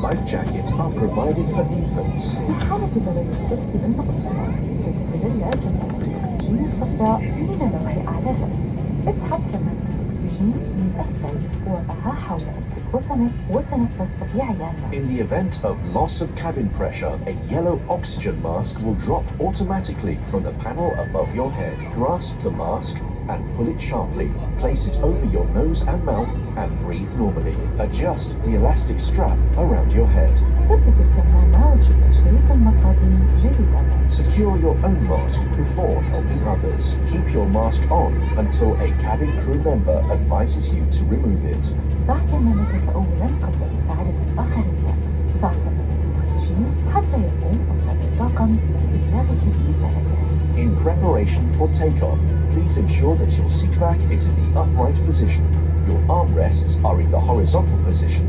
life jackets are provided for infants. في حالة تغير الثقب بالنقص في الماء تتجلى كمية الأكسجين الصفراء من اللوح أعلاها. اسحب كمية الأكسجين من أسفل وضعها حول أنفك وفمك وتنفس طبيعياً. In the event of loss of cabin pressure, a yellow oxygen mask will drop automatically from the panel above your head. Grasp the mask and pull it sharply. Place it over your nose and mouth and breathe normally. Adjust the elastic strap around your head. ثبت الكمامة وشد شريط المقابل جيداً. Secure your own mask before helping others. Keep your mask on until a cabin crew member advises you to remove it. ضع كمامتك أولاً قبل مساعدة الآخرين. ضع كمامة الأكسجين حتى يقوم أفراد الطاقم بإبلاغك برسالته. In preparation for takeoff, please ensure that your seat back is in the upright position. Your armrests are in the horizontal position